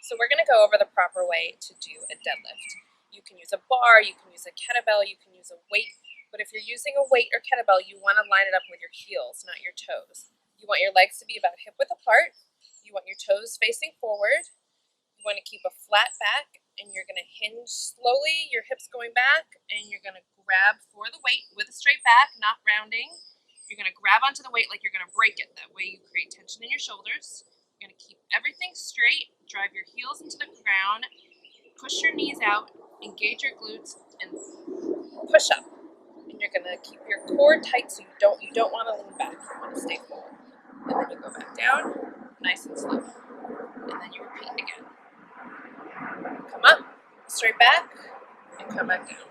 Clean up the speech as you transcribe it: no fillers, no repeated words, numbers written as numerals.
So we're going to go over the proper way to do a deadlift. You can use a bar, you can use a kettlebell, you can use a weight, but if you're using a weight or kettlebell, you want to line it up with your heels, not your toes. You want your legs to be about hip-width apart, you want your toes facing forward, you want to keep a flat back, and you're going to hinge slowly, your hips going back, and you're going to grab for the weight with a straight back, not rounding. You're going to grab onto the weight like you're going to break it. That way you create tension in your shoulders. You're going to keep everything straight, drive your heels into the ground, push your knees out, engage your glutes, and push up. And you're going to keep your core tight so you don't want to lean back. You want to stay forward. And then you go back down, nice and slow. And then you repeat again. Come up, straight back, and come back down.